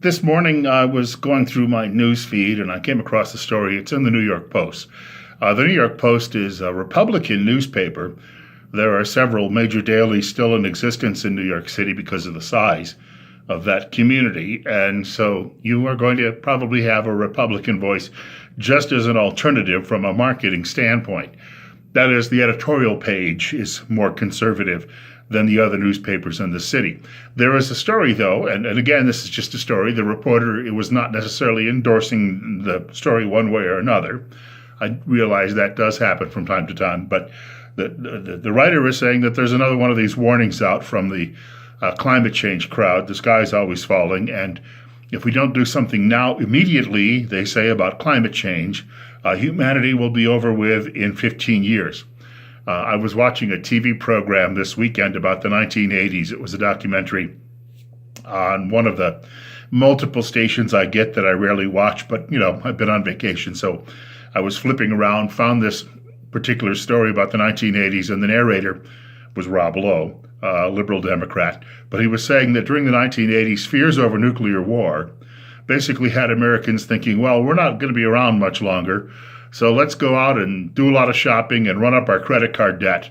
This morning, I was going through my news feed and I came across a story. It's in the New York Post. The New York Post is a Republican newspaper. There are several major dailies still in existence in New York City because of the size of that community. And so you are going to probably have a Republican voice just as an alternative from a marketing standpoint. That is, the editorial page is more conservative than the other newspapers in the city. There is a story, though, and again, this is just a story. The reporter was not necessarily endorsing the story one way or another. I realize that does happen from time to time, but the writer is saying that there's another one of these warnings out from the climate change crowd. The sky's always falling, and if we don't do something now immediately, they say, about climate change, humanity will be over with in 15 years. I was watching a TV program this weekend about the 1980s. It was a documentary on one of the multiple stations I get that I rarely watch, but, I've been on vacation, so I was flipping around, found this particular story about the 1980s, and the narrator was Rob Lowe, a liberal Democrat, but he was saying that during the 1980s, fears over nuclear war basically had Americans thinking, well, we're not going to be around much longer, so let's go out and do a lot of shopping and run up our credit card debt.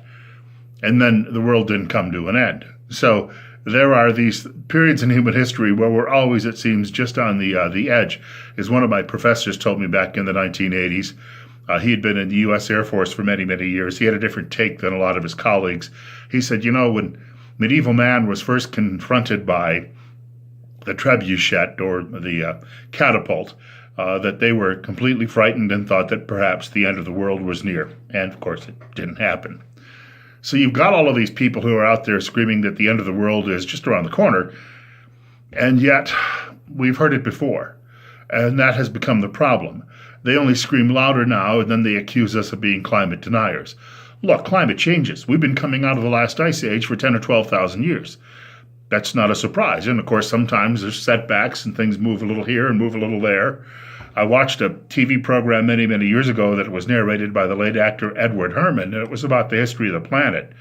And then the world didn't come to an end. So there are these periods in human history where we're always, it seems, just on the edge. As one of my professors told me back in the 1980s, he had been in the U.S. Air Force for many, many years. He had a different take than a lot of his colleagues. He said, when medieval man was first confronted by the trebuchet or the catapult, that they were completely frightened and thought that perhaps the end of the world was near. And, of course, it didn't happen. So you've got all of these people who are out there screaming that the end of the world is just around the corner, and yet we've heard it before, and that has become the problem. They only scream louder now, and then they accuse us of being climate deniers. Look, climate changes. We've been coming out of the last ice age for 10 or 12,000 years. That's not a surprise. And, of course, sometimes there's setbacks and things move a little here and move a little there. I watched a TV program many, many years ago that was narrated by the late actor Edward Herman, and it was about the history of the planet.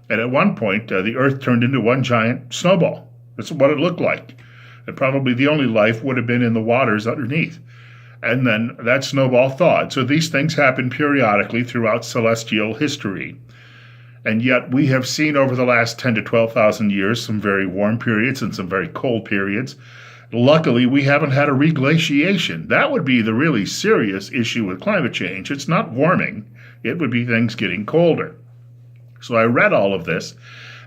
And at one point, the Earth turned into one giant snowball. That's what it looked like. And probably the only life would have been in the waters underneath. And then that snowball thawed. So these things happen periodically throughout celestial history. And yet we have seen over the last 10 to 12,000 years some very warm periods and some very cold periods. Luckily, we haven't had a reglaciation. That would be the really serious issue with climate change. It's not warming. It would be things getting colder. So I read all of this,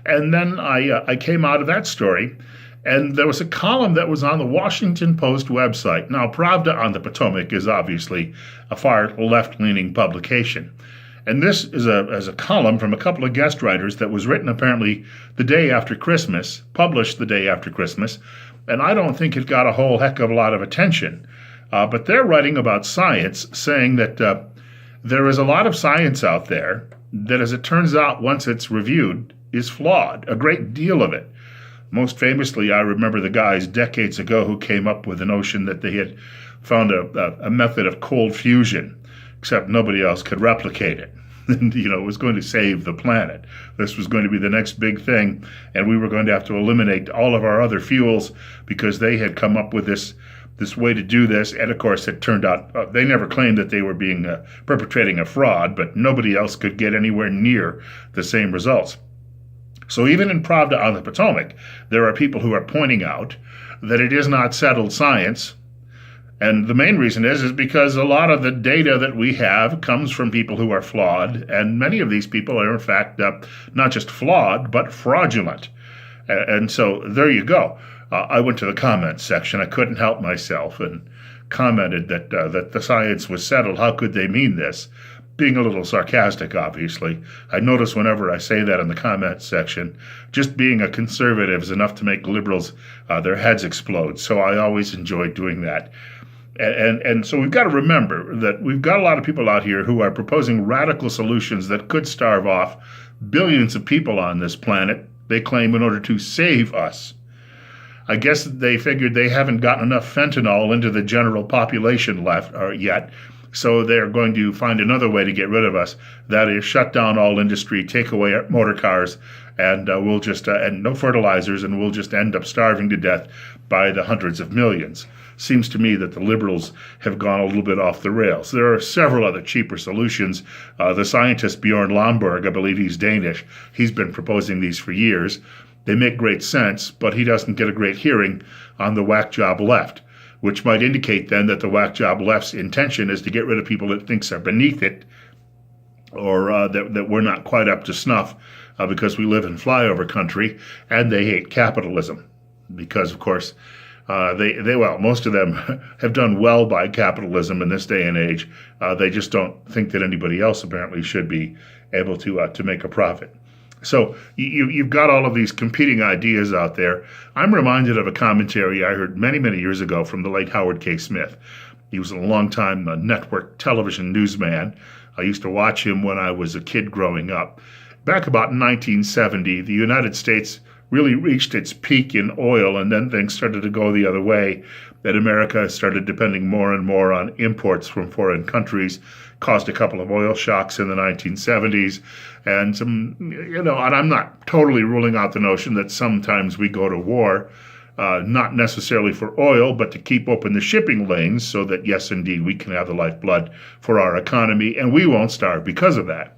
and then I came out of that story, and there was a column that was on the Washington Post website. Now, Pravda on the Potomac is obviously a far left-leaning publication. And this is a column from a couple of guest writers that was written apparently the day after Christmas, published the day after Christmas, and I don't think it got a whole heck of a lot of attention. But they're writing about science, saying that there is a lot of science out there that, as it turns out, once it's reviewed, is flawed, a great deal of it. Most famously, I remember the guys decades ago who came up with the notion that they had found a method of cold fusion, except nobody else could replicate it. And, it was going to save the planet. This was going to be the next big thing, and we were going to have to eliminate all of our other fuels because they had come up with this way to do this. And, of course, it turned out they never claimed that they were being perpetrating a fraud, but nobody else could get anywhere near the same results. So even in Pravda on the Potomac, there are people who are pointing out that it is not settled science. And the main reason is because a lot of the data that we have comes from people who are flawed, and many of these people are, in fact, not just flawed, but fraudulent. And so there you go. I went to the comments section. I couldn't help myself and commented that the science was settled. How could they mean this? Being a little sarcastic, obviously. I notice whenever I say that in the comments section, just being a conservative is enough to make liberals, their heads explode. So I always enjoy doing that. And so we've got to remember that we've got a lot of people out here who are proposing radical solutions that could starve off billions of people on this planet, they claim, in order to save us. I guess they figured they haven't gotten enough fentanyl into the general population left yet, so they're going to find another way to get rid of us. That is, shut down all industry, take away our motor cars, and we'll just and no fertilizers, and we'll just end up starving to death by the hundreds of millions. Seems to me that the liberals have gone a little bit off the rails. There are several other cheaper solutions. The scientist Bjorn Lomborg, I believe he's Danish, he's been proposing these for years. They make great sense, but he doesn't get a great hearing on the whack job left, which might indicate then that the whack job left's intention is to get rid of people that thinks are beneath it, or that we're not quite up to snuff because we live in flyover country, and they hate capitalism because, of course, most of them have done well by capitalism in this day and age. They just don't think that anybody else apparently should be able to make a profit. So you've got all of these competing ideas out there. I'm reminded of a commentary I heard many, many years ago from the late Howard K. Smith. He was a longtime network television newsman. I used to watch him when I was a kid growing up. Back about 1970, the United States really reached its peak in oil, and then things started to go the other way. That America started depending more and more on imports from foreign countries, caused a couple of oil shocks in the 1970s, and and I'm not totally ruling out the notion that sometimes we go to war, not necessarily for oil, but to keep open the shipping lanes so that, yes, indeed, we can have the lifeblood for our economy, and we won't starve because of that.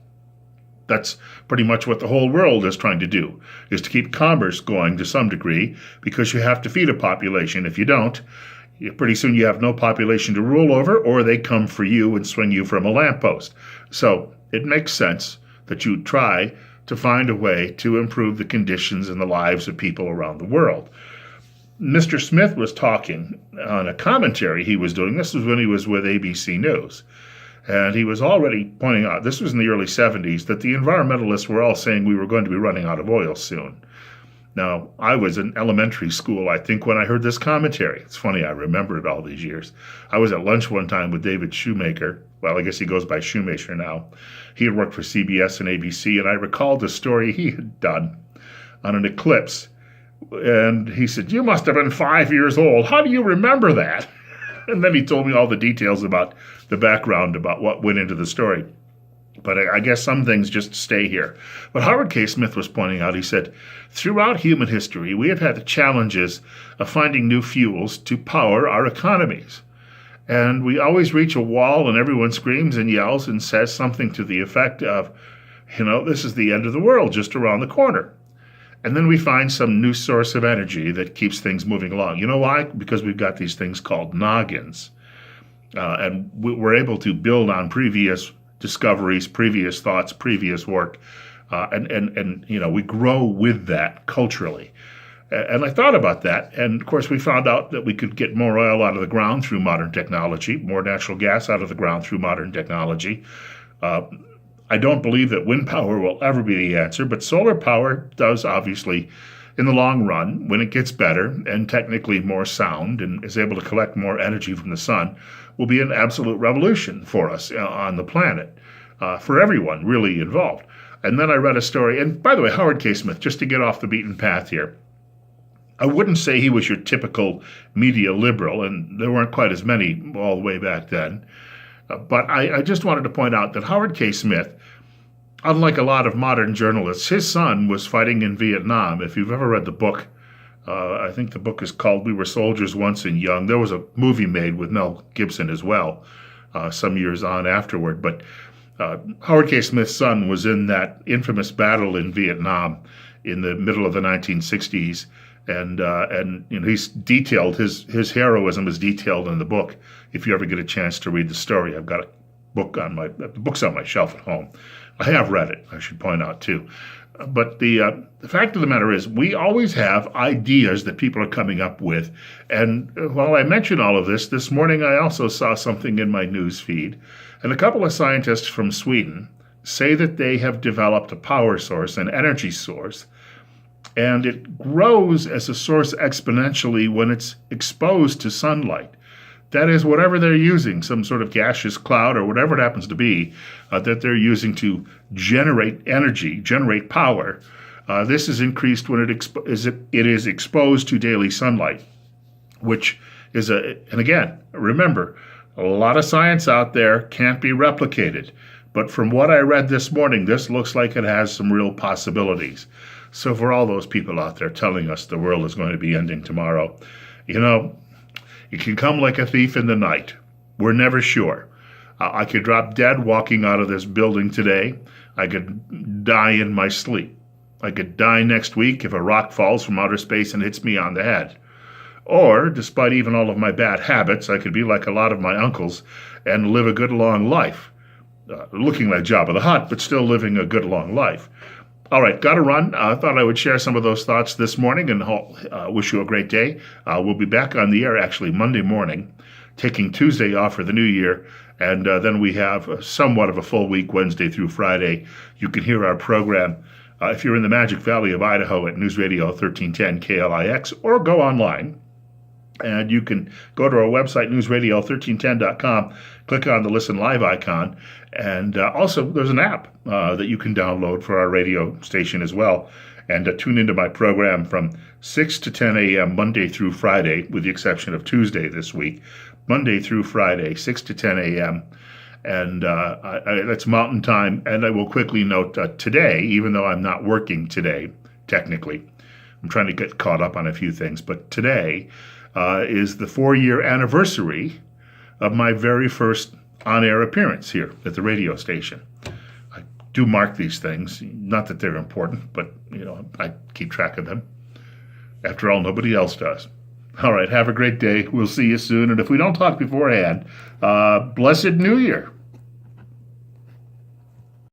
That's pretty much what the whole world is trying to do, is to keep commerce going to some degree, because you have to feed a population. If you don't, pretty soon you have no population to rule over, or they come for you and swing you from a lamppost. So it makes sense that you try to find a way to improve the conditions and the lives of people around the world. Mr. Smith was talking on a commentary he was doing. This was when he was with ABC News. And he was already pointing out, this was in the early 70s, that the environmentalists were all saying we were going to be running out of oil soon. Now, I was in elementary school, I think, when I heard this commentary. It's funny, I remember it all these years. I was at lunch one time with David Shoemaker. Well, I guess he goes by Shoemaker now. He had worked for CBS and ABC, and I recalled a story he had done on an eclipse. And he said, "You must have been 5 years old. How do you remember that?" And then he told me all the details about the background, about what went into the story. But I guess some things just stay here. But Howard K. Smith was pointing out, he said, throughout human history, we have had the challenges of finding new fuels to power our economies. And we always reach a wall and everyone screams and yells and says something to the effect of, this is the end of the world just around the corner. And then we find some new source of energy that keeps things moving along. You know why? Because we've got these things called noggins. And we're able to build on previous discoveries, previous thoughts, previous work. And we grow with that culturally. And I thought about that. And of course, we found out that we could get more oil out of the ground through modern technology, more natural gas out of the ground through modern technology. I don't believe that wind power will ever be the answer, but solar power does, obviously, in the long run, when it gets better and technically more sound and is able to collect more energy from the sun, will be an absolute revolution for us on the planet, for everyone really involved. And then I read a story, and by the way, Howard K. Smith, just to get off the beaten path here, I wouldn't say he was your typical media liberal, and there weren't quite as many all the way back then. But I just wanted to point out that Howard K. Smith, unlike a lot of modern journalists, his son was fighting in Vietnam. If you've ever read the book, I think the book is called We Were Soldiers Once and Young. There was a movie made with Mel Gibson as well, some years on afterward. But Howard K. Smith's son was in that infamous battle in Vietnam in the middle of the 1960s. And he's detailed, his heroism is detailed in the book. If you ever get a chance to read the story, I've got the book's on my shelf at home. I have read it, I should point out too. But the fact of the matter is, we always have ideas that people are coming up with. And while I mention all of this morning I also saw something in my news feed, and a couple of scientists from Sweden say that they have developed a power source, an energy source, and it grows as a source exponentially when it's exposed to sunlight. That is, whatever they're using, some sort of gaseous cloud or whatever it happens to be, that they're using to generate energy, generate power, this is increased when it is exposed to daily sunlight, which is and again, remember, a lot of science out there can't be replicated. But from what I read this morning, this looks like it has some real possibilities. So for all those people out there telling us the world is going to be ending tomorrow, you know, it can come like a thief in the night. We're never sure. I could drop dead walking out of this building today. I could die in my sleep. I could die next week if a rock falls from outer space and hits me on the head. Or, despite even all of my bad habits, I could be like a lot of my uncles and live a good long life. Looking like Jabba the Hutt, but still living a good long life. All right, got to run. I thought I would share some of those thoughts this morning and wish you a great day. We'll be back on the air actually Monday morning, taking Tuesday off for the new year. And then we have somewhat of a full week, Wednesday through Friday. You can hear our program if you're in the Magic Valley of Idaho at News Radio 1310 KLIX, or go online. And you can go to our website, newsradio1310.com, click on the Listen Live icon. And also, there's an app that you can download for our radio station as well. And tune into my program from 6 to 10 a.m. Monday through Friday, with the exception of Tuesday this week. Monday through Friday, 6 to 10 a.m. And that's Mountain Time. And I will quickly note today, even though I'm not working today, technically, I'm trying to get caught up on a few things, but today is the 4-year anniversary of my very first on-air appearance here at the radio station. I do mark these things, not that they're important, but I keep track of them. After all, nobody else does. All right, have a great day. We'll see you soon, and if we don't talk beforehand, Blessed New Year.